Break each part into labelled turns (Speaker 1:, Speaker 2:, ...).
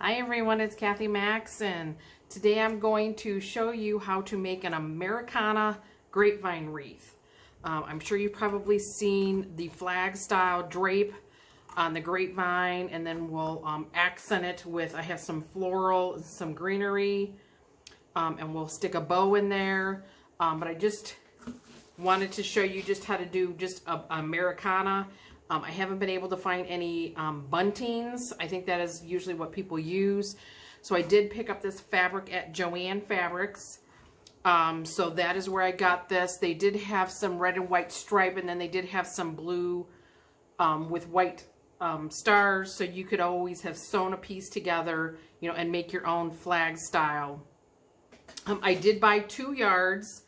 Speaker 1: Hi everyone, it's Kathy Max, and today I'm going to show you how to make an Americana grapevine wreath. I'm sure you've probably seen the flag style drape on the grapevine, and then we'll accent it with, I have some floral, some greenery, and we'll stick a bow in there. But I just wanted to show you just how to do just a Americana. I haven't been able to find any buntings. I think that is usually what people use. So I did pick up this fabric at Joann Fabrics. So that is where I got this. They did have some red and white stripe, and then they did have some blue with white stars. So you could always have sewn a piece together, you know, and make your own flag style. I did buy 2 yards,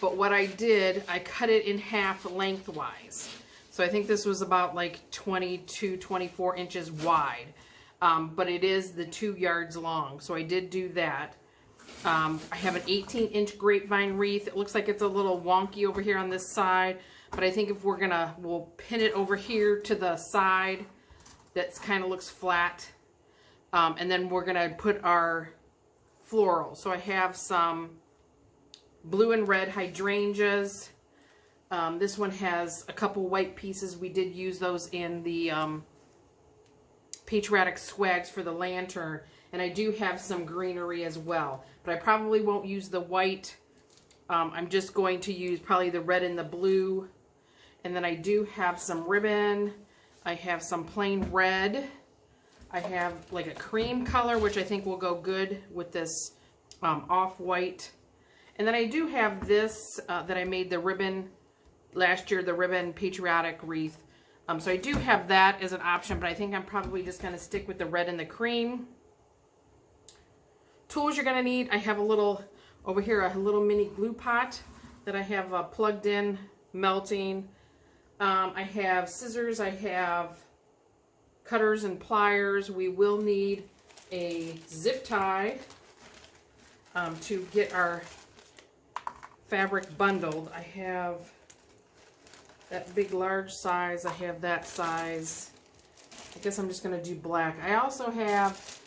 Speaker 1: but what I did, I cut it in half lengthwise. So I think this was about like 22, 24 inches wide, but it is the 2 yards long. So I did do that. I have an 18-inch grapevine wreath. It looks like it's a little wonky over here on this side, but I think if we'll pin it over here to the side that kind of looks flat, and then we're gonna put our floral. So I have some blue and red hydrangeas. This one has a couple white pieces. We did use those in the Patriotic swags for the lantern. And I do have some greenery as well. But I probably won't use the white. I'm just going to use probably the red and the blue. And then I do have some ribbon. I have some plain red. I have like a cream color, which I think will go good with this off-white. And then I do have this that I made the ribbon last year, the ribbon Patriotic Wreath. So I do have that as an option, but I think I'm probably just going to stick with the red and the cream. Tools you're going to need, I have a little, over here, a little mini glue pot that I have plugged in, melting. I have scissors, I have cutters and pliers. We will need a zip tie to get our fabric bundled. I have that big large size, I have that size. I guess I'm just going to do black. I also have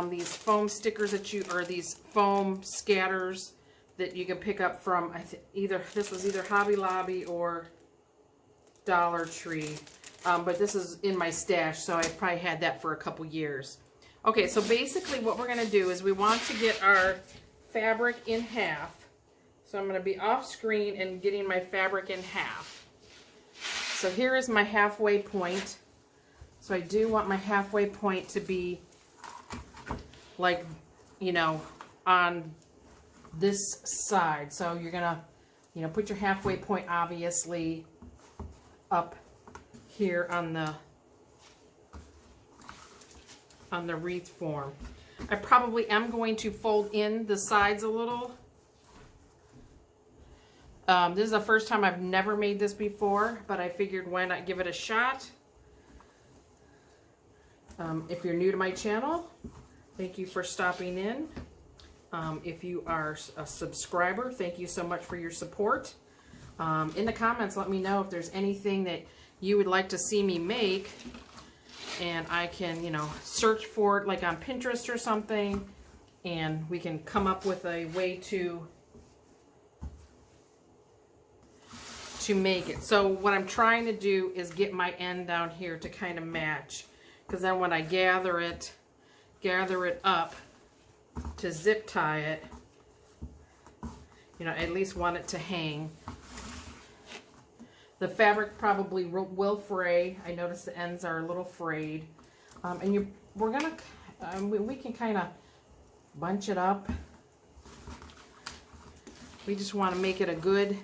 Speaker 1: these foam stickers that or these foam scatters that you can pick up from, this was either Hobby Lobby or Dollar Tree. But this is in my stash, so I probably had that for a couple years. Okay, so basically what we're going to do is we want to get our fabric in half. So I'm going to be off screen and getting my fabric in half. So here is my halfway point. So I do want my halfway point to be like, you know, on this side. So you're gonna, you know, put your halfway point obviously up here on the wreath form. I probably am going to fold in the sides a little. This is the first time I've never made this before, but I figured why not give it a shot. If you're new to my channel, thank you for stopping in. If you are a subscriber, thank you so much for your support. In the comments, let me know if there's anything that you would like to see me make, and I can, you know, search for it like on Pinterest or something, and we can come up with a way to make it. So what I'm trying to do is get my end down here to kind of match, because then when I gather it up to zip tie it, you know, I at least want it to hang. The fabric probably will fray. I notice the ends are a little frayed, and we're gonna we can kind of bunch it up. We just want to make it a good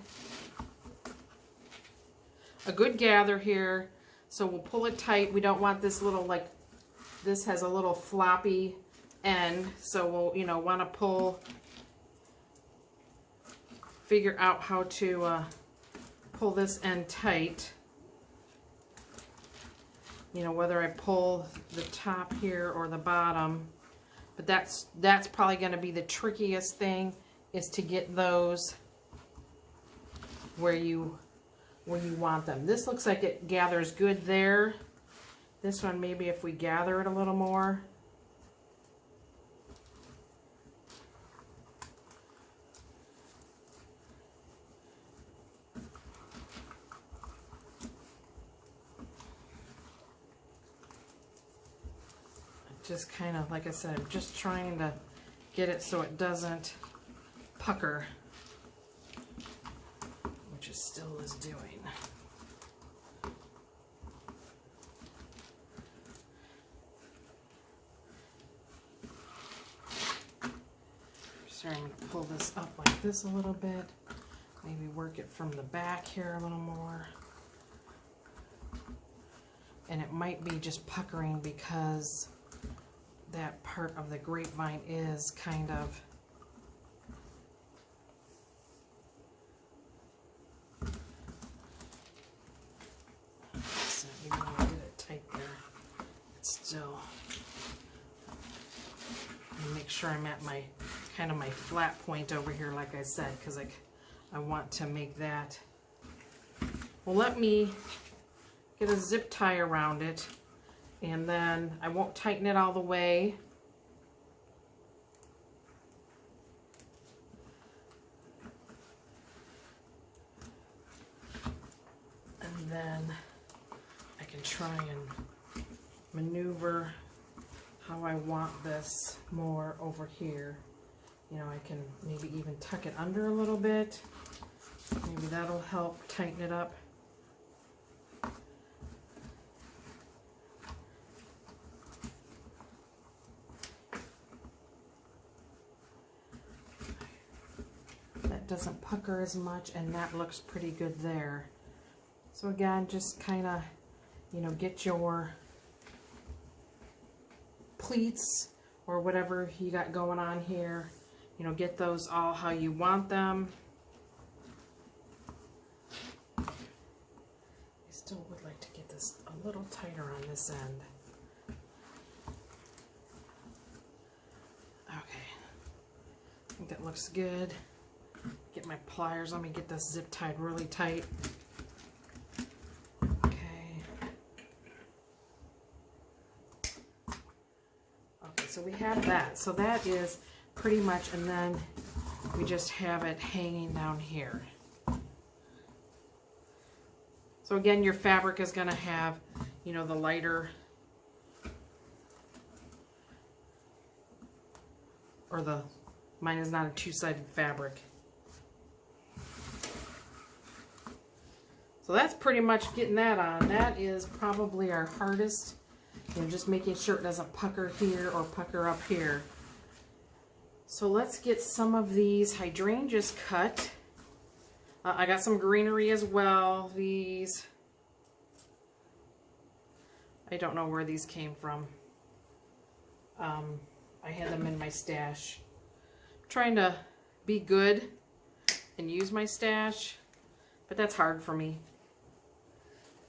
Speaker 1: gather here. So we'll pull it tight. We don't want this little, like, this has a little floppy end, so we'll, you know, want to figure out how to pull this end tight. You know, whether I pull the top here or the bottom, but that's probably going to be the trickiest thing, is to get those where you want them. This looks like it gathers good there. This one, maybe if we gather it a little more. just kind of, like I said, I'm just trying to get it so it doesn't pucker, which it still is doing. Sorry, I'm going to pull this up like this a little bit. Maybe work it from the back here a little more. And it might be just puckering because that part of the grapevine is kind of so even though I did it tight there, it's still, make sure I'm at my kind of my flat point over here, like I said, because I want to make that. Well, let me get a zip tie around it, and then I won't tighten it all the way. And then I can try and maneuver how I want this more over here. You know, I can maybe even tuck it under a little bit. Maybe that'll help tighten it up. That doesn't pucker as much, and that looks pretty good there. So again, just kind of, you know, get your pleats or whatever you got going on here. You know, get those all how you want them. I still would like to get this a little tighter on this end. Okay, I think that looks good. Get my pliers, let me get this zip tied really tight. Okay, so we have that. So that is pretty much, and then we just have it hanging down here. So again, your fabric is going to have, you know, the lighter, or mine is not a two-sided fabric. So that's pretty much getting that on. That is probably our hardest, you know, just making sure it doesn't pucker here or pucker up here. So let's get some of these hydrangeas cut. I got some greenery as well. These, I don't know where these came from. I had them in my stash. I'm trying to be good and use my stash, but that's hard for me.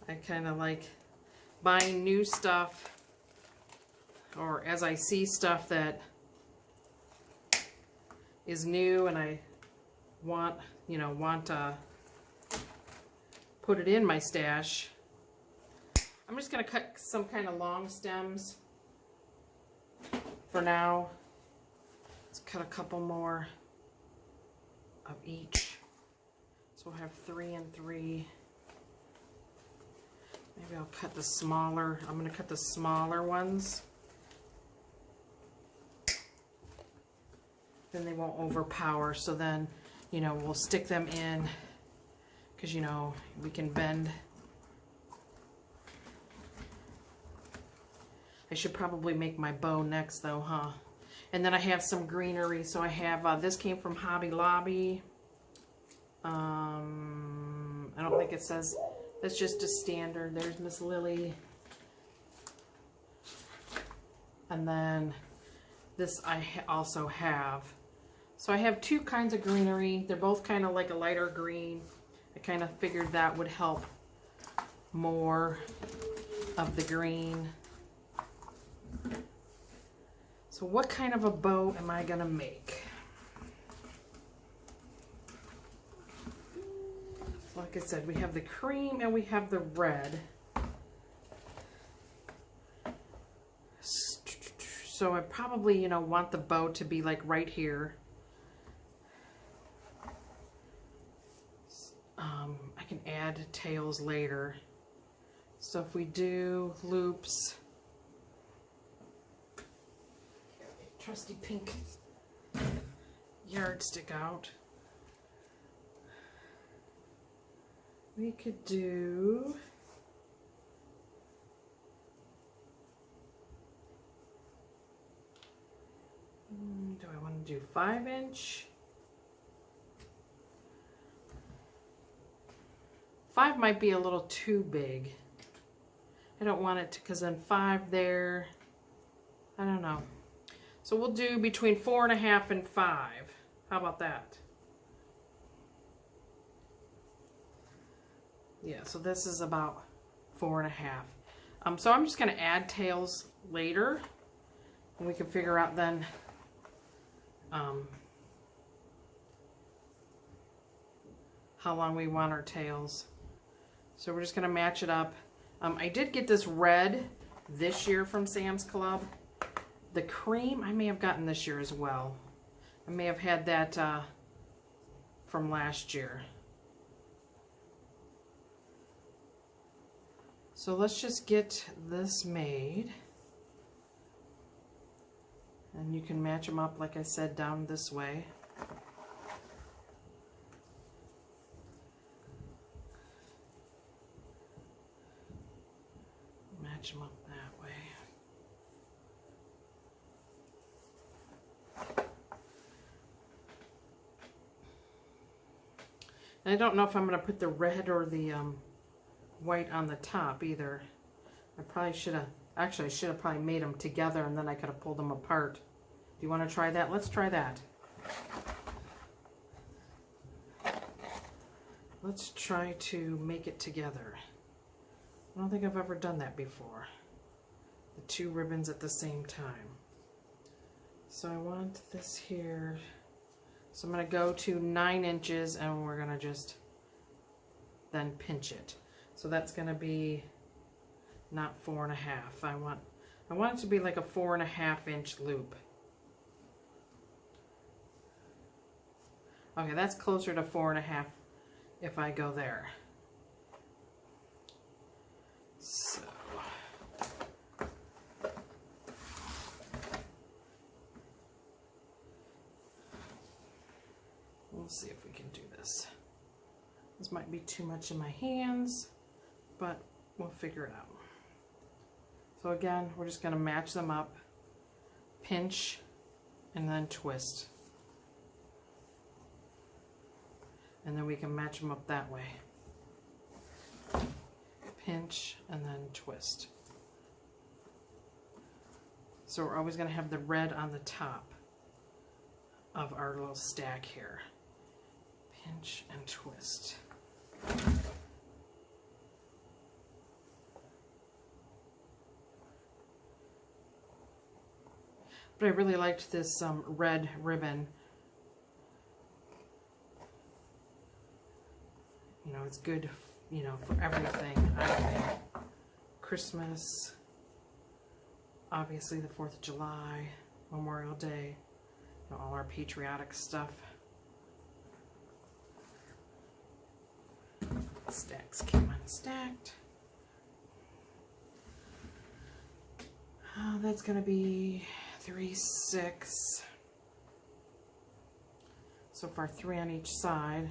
Speaker 1: I kind of like buying new stuff, or as I see stuff that is new and I want to put it in my stash. I'm just going to cut some kind of long stems for now. Let's cut a couple more of each. So we'll have 3 and 3. Maybe I'll cut the smaller, I'm going to cut the smaller ones. Then they won't overpower, so then, you know, we'll stick them in, because, you know, we can bend. I should probably make my bow next though, huh? And then I have some greenery, so I have, this came from Hobby Lobby. I don't think it says, that's just a standard. There's Miss Lily. And then this I also have. So I have 2 kinds of greenery. They're both kind of like a lighter green. I kind of figured that would help more of the green. So what kind of a bow am I going to make? Like I said, we have the cream and we have the red. So I probably, you know, want the bow to be like right here. I can add tails later. So if we do loops, trusty pink yardstick out. We could do do I want to do 5-inch? 5 might be a little too big. I don't want it to, because then 5 there, I don't know. So we'll do between 4.5 and 5. How about that? Yeah, so this is about 4.5. So I'm just going to add tails later, and we can figure out then how long we want our tails. So we're just going to match it up. I did get this red this year from Sam's Club. The cream I may have gotten this year as well. I may have had that from last year. So let's just get this made. And you can match them up, like I said, down this way. Match them up that way. And I don't know if I'm going to put the red or the white on the top either. I probably should have, actually I should have probably made them together and then I could have pulled them apart. Do you want to try that? Let's try that. Let's try to make it together. I don't think I've ever done that before. The 2 ribbons at the same time. So I want this here. So I'm going to go to 9 inches and we're going to just then pinch it. So that's going to be not 4.5. I want it to be like a 4.5 inch loop. Okay, that's closer to 4.5 if I go there. So we'll see if we can do this. This might be too much in my hands, but we'll figure it out. So again, we're just going to match them up, pinch, and then twist. And then we can match them up that way. Pinch and then twist. So we're always going to have the red on the top of our little stack here. Pinch and twist. But I really liked this red ribbon. You know, it's good, you know, for everything. I think Christmas, obviously the 4th of July, Memorial Day, you know, all our patriotic stuff. Stacks came unstacked. That's going to be 3, 6. So far 3 on each side.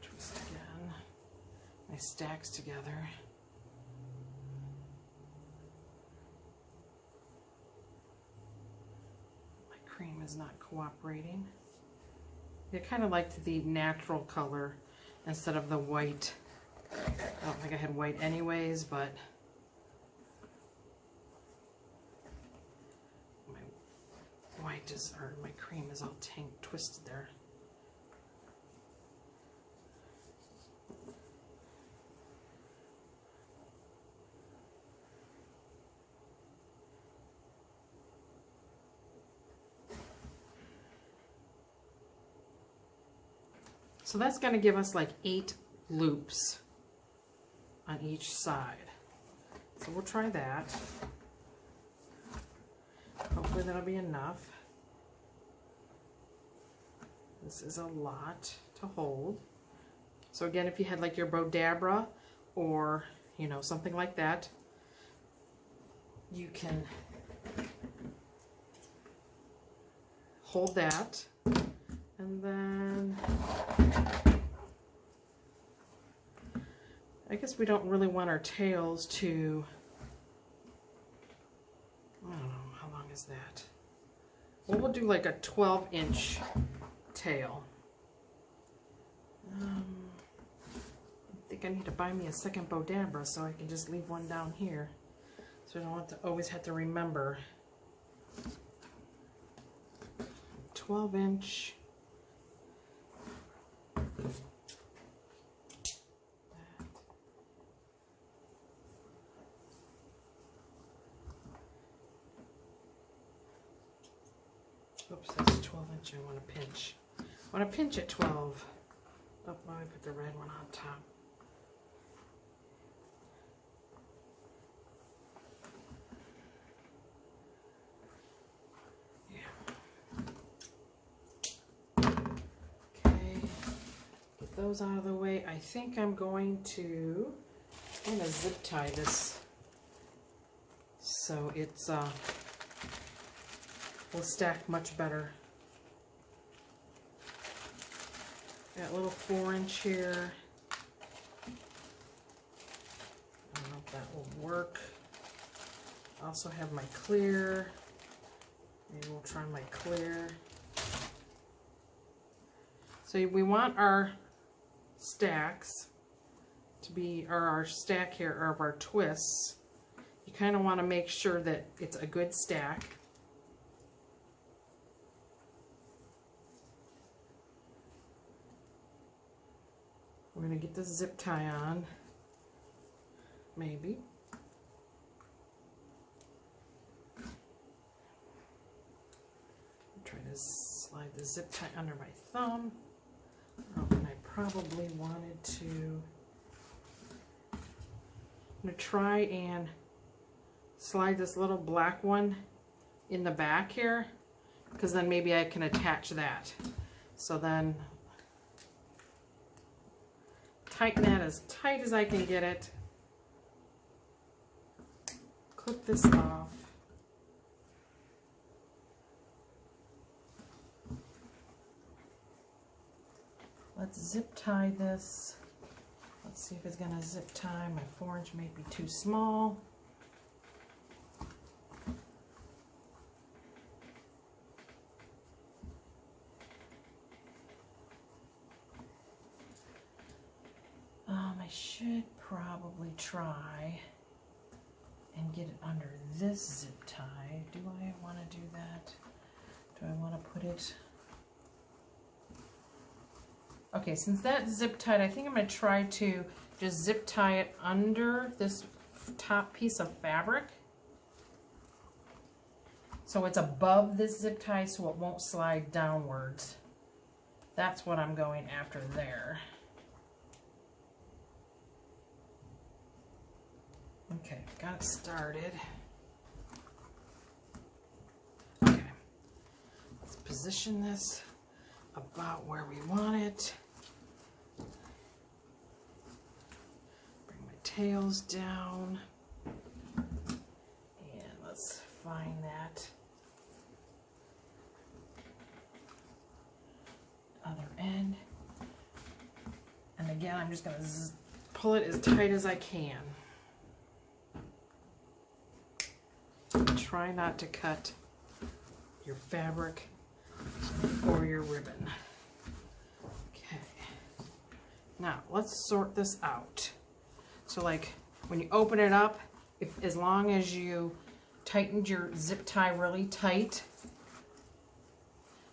Speaker 1: Twist again. My stacks together. My cream is not cooperating. I kind of liked the natural color instead of the white. I don't think I had white anyways, but my white is, or my cream is all twisted there. So that's going to give us like 8 loops on each side. So we'll try that. Hopefully that'll be enough. This is a lot to hold. So again, if you had like your Bodabra or, you know, something like that, you can hold that. And then I guess we don't really want our tails to, I don't know, how long is that? Well, we'll do like a 12-inch tail. I think I need to buy me a second Bodabra so I can just leave one down here. So I don't have to always have to remember. 12-inch. Oops, that's 12-inch. I want to pinch. I want to pinch at 12. Oh, let me put the red one on top. Those out of the way. I think I'm going to zip tie this so it's will stack much better. Got a little 4-inch here. I don't know if that will work. I also have my clear. Maybe we'll try my clear. So we want our stacks to be, or our stack here, or of our twists. You kind of want to make sure that it's a good stack. We're going to get the zip tie on, maybe. Try to slide the zip tie under my thumb. Oh, and I probably wanted to, I'm going to try and slide this little black one in the back here, because then maybe I can attach that. So then tighten that as tight as I can get it. Clip this off. Let's zip tie this. Let's see if it's going to zip tie. My 4-inch may be too small. I should probably try and get it under this zip tie. Do I want to do that? Do I want to put it? Okay, since that's zip tied, I think I'm going to try to just zip tie it under this top piece of fabric. So it's above this zip tie so it won't slide downwards. That's what I'm going after there. Okay, got it started. Okay, let's position this about where we want it. Bring my tails down. And let's find that other end. And again, I'm just going to pull it as tight as I can. Try not to cut your fabric or your ribbon. Okay. Now let's sort this out. So like when you open it up, as long as you tightened your zip tie really tight,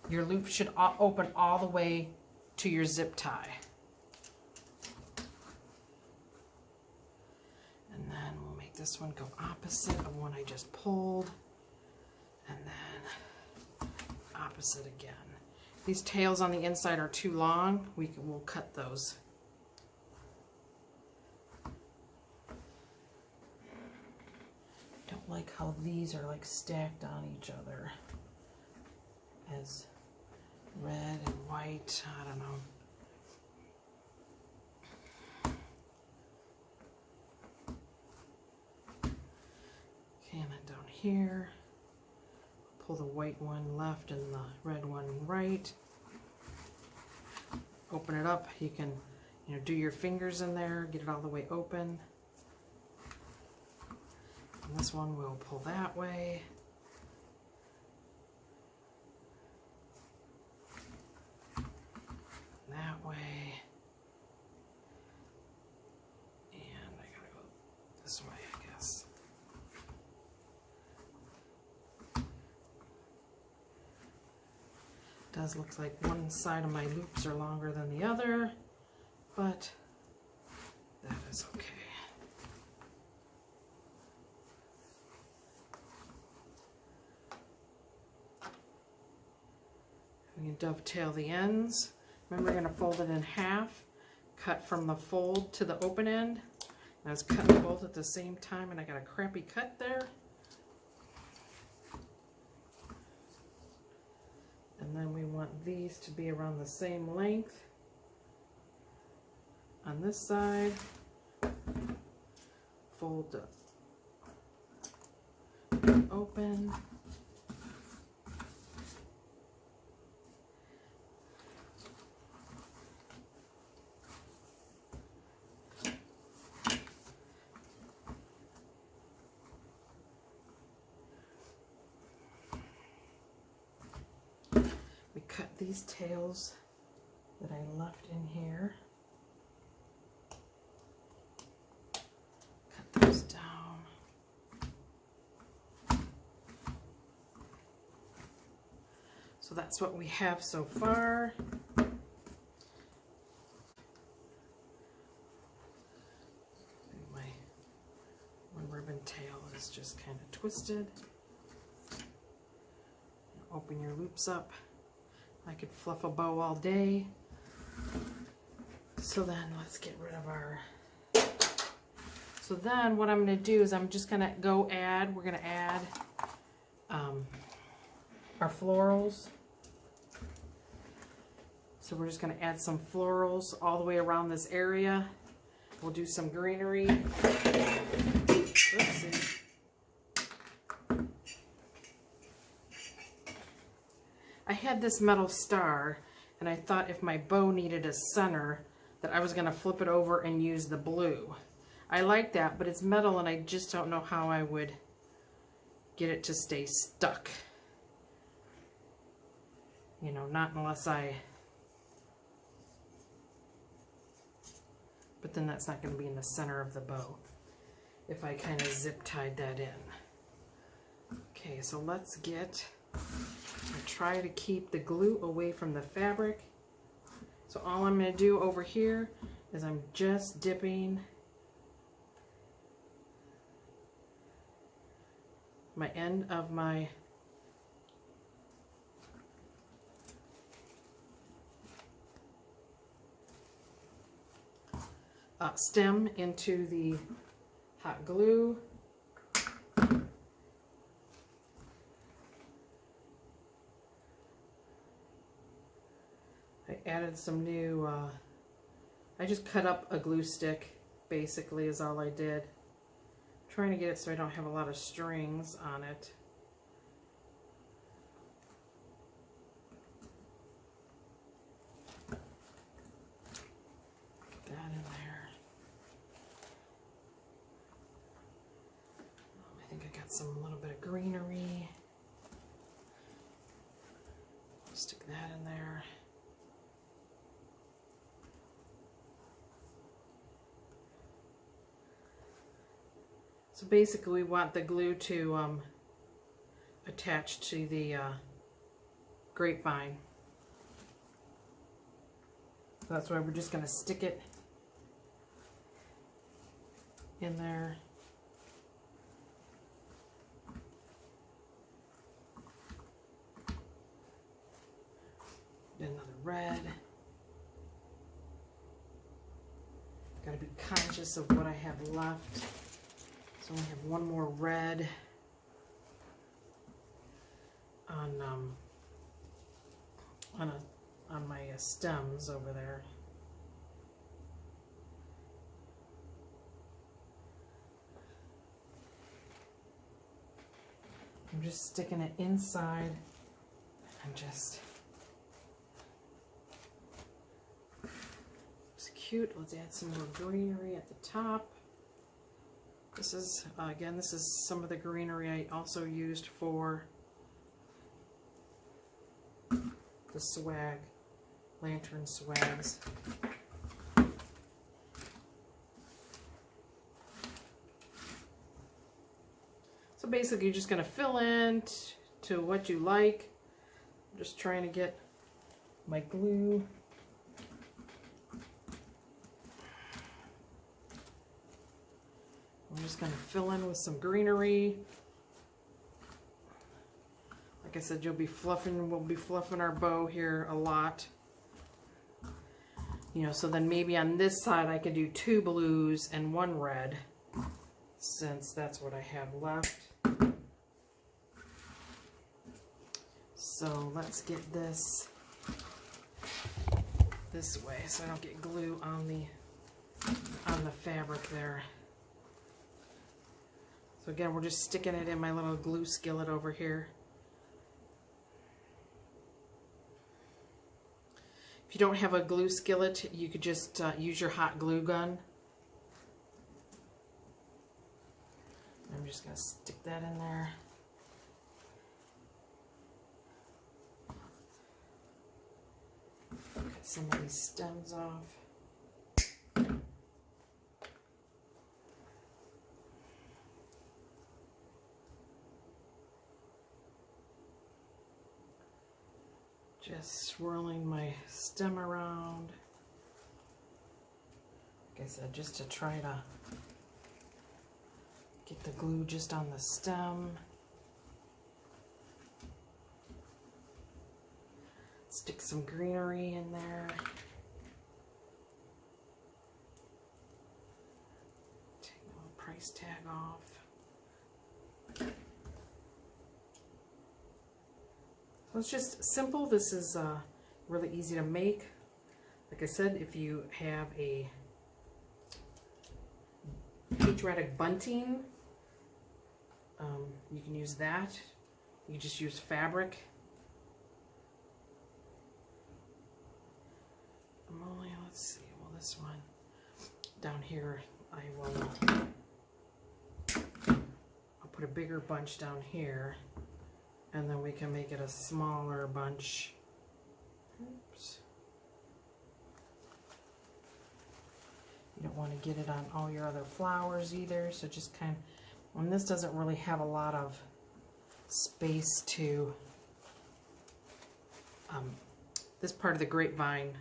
Speaker 1: your loop should open all the way to your zip tie. And then we'll make this one go opposite of one I just pulled, and then opposite again. These tails on the inside are too long. We'll cut those. Don't like how these are like stacked on each other as red and white. I don't know. Okay, and then down here, pull the white one left and the red one right. Open it up. You can, do your fingers in there, get it all the way open. And this one we'll pull that way. That way. And I gotta go this way, I guess. Does look like one side of my loops are longer than the other, but that is okay. We can dovetail the ends. Remember, we're going to fold it in half, cut from the fold to the open end. I was cutting both at the same time and I got a crappy cut there. And then we want these to be around the same length on this side. Fold up, open. We cut these tails that I left in here. Cut those down. So that's what we have so far. My one ribbon tail is just kind of twisted. Open your loops up. I could fluff a bow all day. So then let's get rid of our... So then what I'm going to do is I'm just going to go add, we're going to add our florals. So we're just going to add some florals all the way around this area. We'll do some greenery. Oopsie. I had this metal star and I thought if my bow needed a center that I was going to flip it over and use the blue. I like that, but it's metal and I just don't know how I would get it to stay stuck. You know, not unless I... But then that's not going to be in the center of the bow if I kind of zip tied that in. Okay, so let's get... I try to keep the glue away from the fabric. So all I'm going to do over here is I'm just dipping my end of my stem into the hot glue. I added some new, I just cut up a glue stick, basically is all I did. I'm trying to get it so I don't have a lot of strings on it. Get that in there. I think I got some little bit of greenery. Stick that in there. So basically we want the glue to attach to the grapevine. So that's why we're just going to stick it in there. Another red. Got to be conscious of what I have left. So we have one more red on my stems over there. I'm just sticking it inside and just, it's cute. Let's add some more greenery at the top. This is, again, this is some of the greenery I also used for the swag, lantern swags. So basically, you're just going to fill in to what you like. I'm just trying to get my glue. I'm just going to fill in with some greenery. Like I said, we'll be fluffing our bow here a lot. You know, so then maybe on this side I could do 2 blues and 1 red, since that's what I have left. So let's get this way so I don't get glue on the fabric there. So again, we're just sticking it in my little glue skillet over here. If you don't have a glue skillet, you could just use your hot glue gun. I'm just going to stick that in there. Cut some of these stems off. Just swirling my stem around. Like I said, just to try to get the glue just on the stem. Stick some greenery in there. Take the little price tag off. So it's just simple. This is really easy to make. Like I said, if you have a patriotic bunting, you can use that. You just use fabric. Let's see, well, this one down here, I'll put a bigger bunch down here, and then we can make it a smaller bunch. Oops. You don't want to get it on all your other flowers either, so just kind of, and this doesn't really have a lot of space to, this part of the grapevine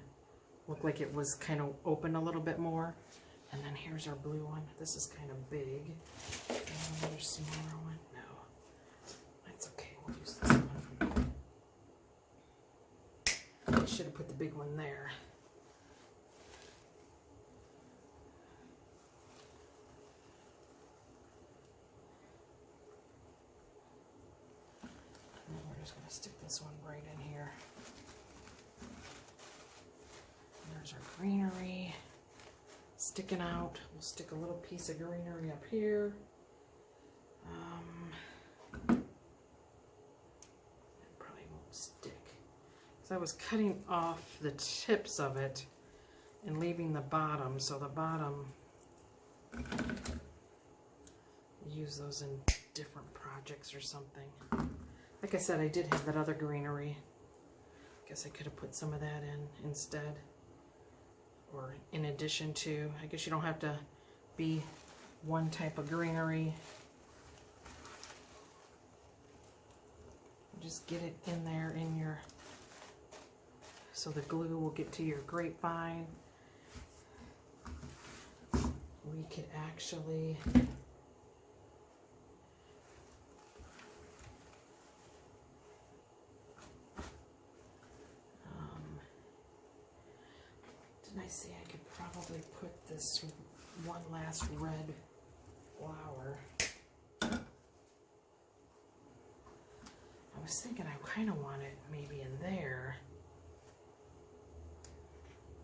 Speaker 1: looked like it was kind of open a little bit more. And then here's our blue one. This is kind of big. Another smaller one. No, that's okay. We'll use this one. I should have put the big one there. And then we're just going to stick this one right in here. There's our greenery sticking out. We'll stick a little piece of greenery up here. It probably won't stick. So I was cutting off the tips of it and leaving the bottom. So the bottom, use those in different projects or something. Like I said, I did have that other greenery. Guess I could have put some of that in instead. Or in addition to, I guess you don't have to be one type of greenery. Just get it in there in your, so the glue will get to your grapevine. We could actually I see I could probably put this one last red flower. I was thinking I kind of want it maybe in there.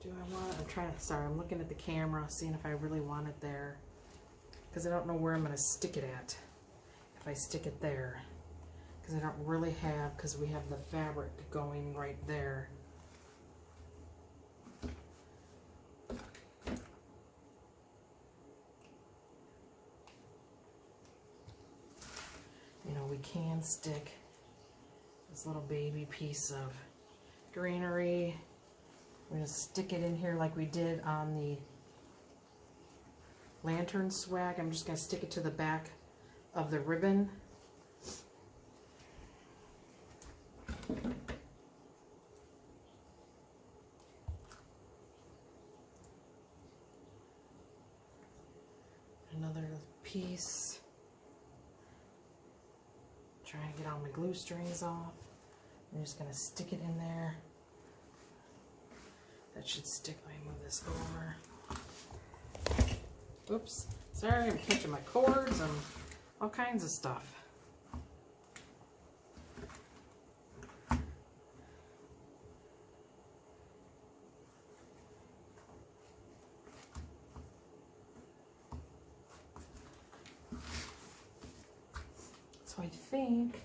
Speaker 1: Do I want it? I'm trying to, sorry, I'm looking at the camera, seeing if I really want it there. Because I don't know where I'm going to stick it at. If I stick it there. because I don't really have, because we have the fabric going right there. You know, we can stick this little baby piece of greenery. We're going to stick it in here like we did on the lantern swag. I'm just going to stick it to the back of the ribbon. Another piece. Trying to get all my glue strings off. I'm just going to stick it in there. That should stick. Let me move this over. Oops. Sorry, I'm catching my cords and all kinds of stuff. So I think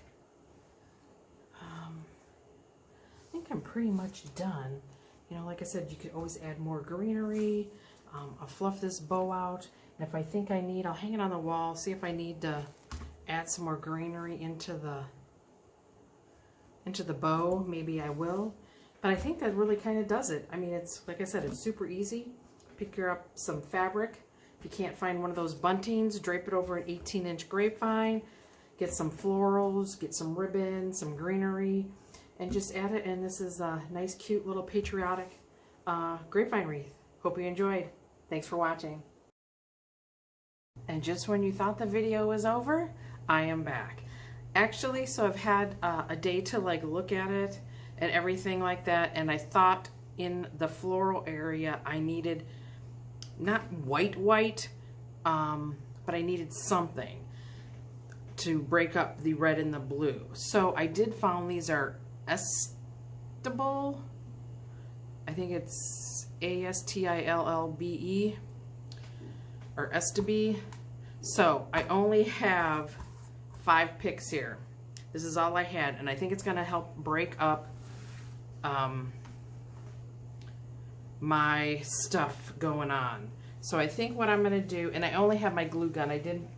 Speaker 1: I'm pretty much done. You know, like I said, you could always add more greenery. I'll fluff this bow out, and if I think I need, I'll hang it on the wall, see if I need to add some more greenery into the bow. Maybe I will. But I think that really kind of does it. I mean, it's, like I said, it's super easy. Pick up some fabric. If you can't find one of those buntings, drape it over an 18-inch grapevine. Get some florals, get some ribbon, some greenery, and just add it. And this is a nice, cute little patriotic grapevine wreath. Hope you enjoyed. Thanks for watching. And just when you thought the video was over, I am back. Actually, so I've had a day to like look at it and everything like that, and I thought in the floral area I needed not white, but I needed something to break up the red and the blue. So I did found these are Astillbe. I think it's Astillbe or Astillbe. So I only have 5 picks here. This is all I had, and I think it's going to help break up my stuff going on. So I think what I'm going to do, and I only have my glue gun. I didn't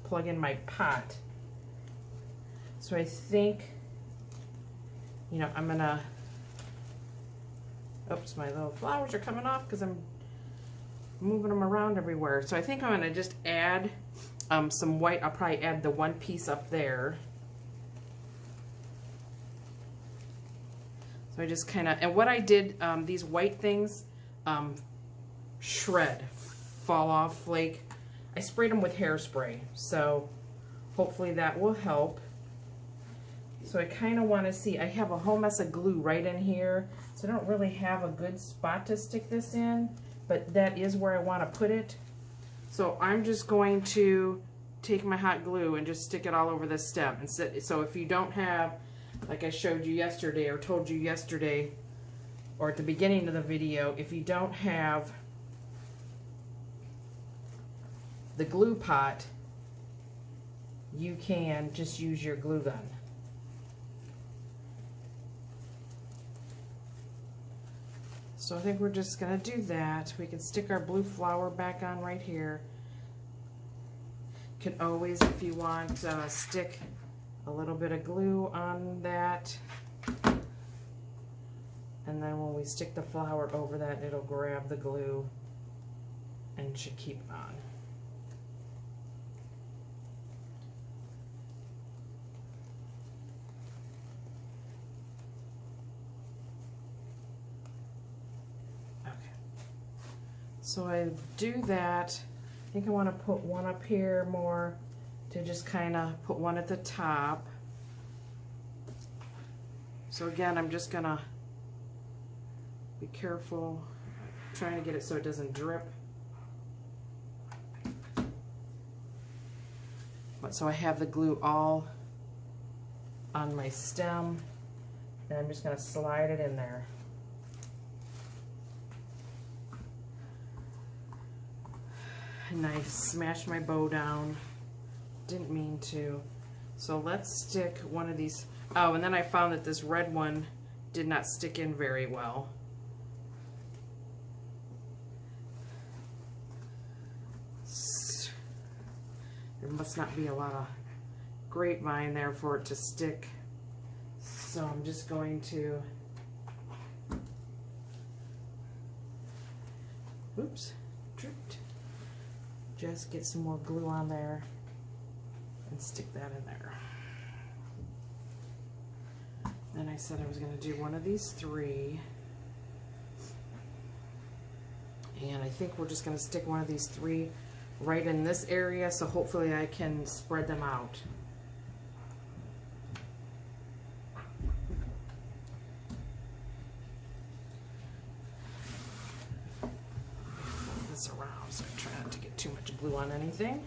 Speaker 1: plug in my pot. So I think, you know, I'm going to, oops, my little flowers are coming off because I'm moving them around everywhere. So I think I'm going to just add some white. I'll probably add the one piece up there. So I just kind of, and what I did, these white things, shred, fall off, flake. I sprayed them with hairspray, so hopefully that will help. So I kind of want to see, I have a whole mess of glue right in here, so I don't really have a good spot to stick this in, but that is where I want to put it. So I'm just going to take my hot glue and just stick it all over this stem. And so if you don't have, like I showed you yesterday or told you yesterday or at the beginning of the video, if you don't have the glue pot, you can just use your glue gun. So I think we're just going to do that. We can stick our blue flower back on right here. You can always, if you want, stick a little bit of glue on that. And then when we stick the flower over that, it'll grab the glue and should keep on. So I do that. I think I want to put one up here more to just kind of put one at the top. So again, I'm just gonna be careful, trying to get it so it doesn't drip. But so I have the glue all on my stem, and I'm just gonna slide it in there. And I smashed my bow down. Didn't mean to. So let's stick one of these. Oh, and then I found that this red one did not stick in very well. There must not be a lot of grapevine there for it to stick. So I'm just going to, oops, tripped. Just get some more glue on there and stick that in there. Then I said I was going to do one of these three. And I think we're just going to stick one of these three right in this area, so hopefully I can spread them out. Fold this around so I try not to get too much glue on anything.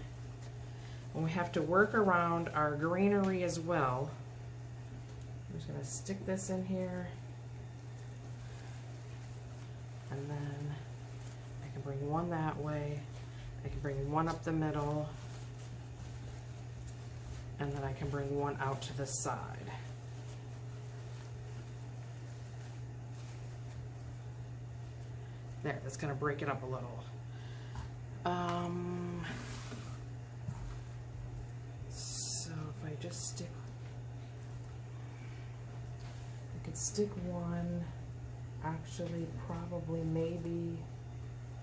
Speaker 1: And we have to work around our greenery as well. I'm just going to stick this in here, and then I can bring one that way. I can bring one up the middle, and then I can bring one out to the side. There, that's going to break it up a little. So if I just stick, I could stick one, actually probably maybe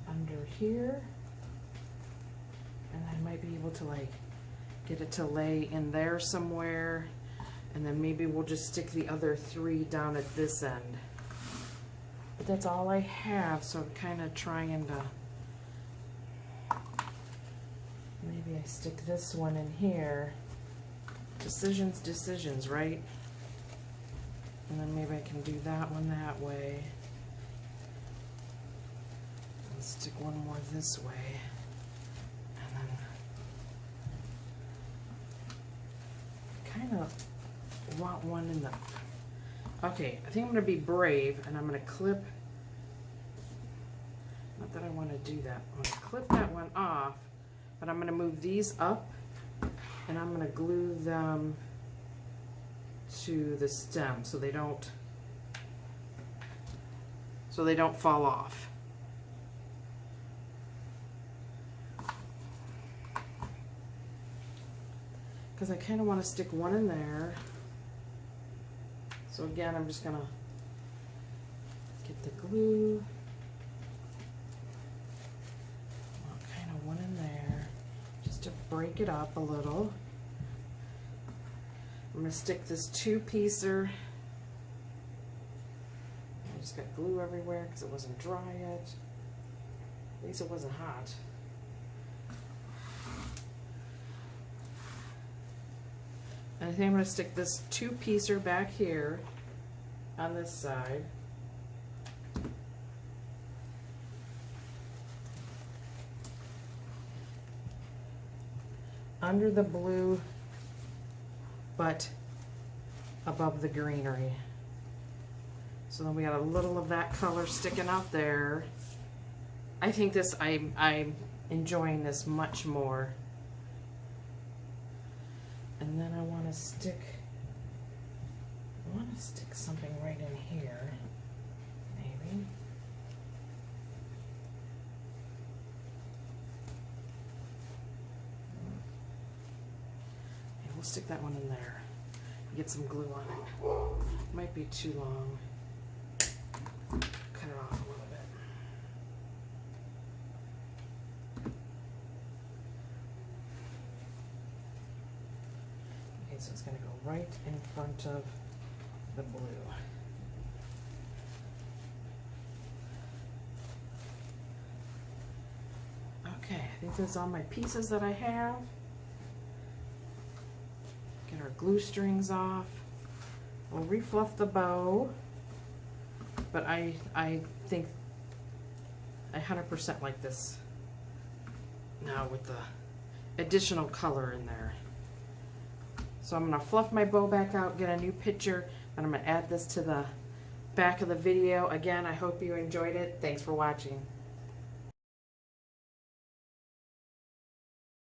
Speaker 1: under here. And I might be able to like get it to lay in there somewhere, and then maybe we'll just stick the other three down at this end. But that's all I have, so I'm kind of trying to, maybe I stick this one in here. Decisions, right? And then maybe I can do that one that way. And stick one more this way. Kind of want one in the, okay, I think I'm going to be brave, and I'm going to clip, not that I want to do that, I'm going to clip that one off, but I'm going to move these up, and I'm going to glue them to the stem so they don't fall off. Because I kind of want to stick one in there. So again, I'm just going to get the glue. Kind of one in there, just to break it up a little. I'm going to stick this two-piecer. I just got glue everywhere because it wasn't dry yet. At least it wasn't hot. And I think I'm going to stick this two-piecer back here on this side. Under the blue, but above the greenery. So then we got a little of that color sticking out there. I think this, I'm enjoying this much more. And then I want to stick something right in here, maybe. And we'll stick that one in there. Get some glue on it. Might be too long. Cut it off a little bit. So it's going to go right in front of the blue. Okay, I think that's all my pieces that I have. Get our glue strings off. We'll refluff the bow, but I think I 100% like this now with the additional color in there. So I'm going to fluff my bow back out, get a new picture, and I'm going to add this to the back of the video. Again, I hope you enjoyed it. Thanks for watching.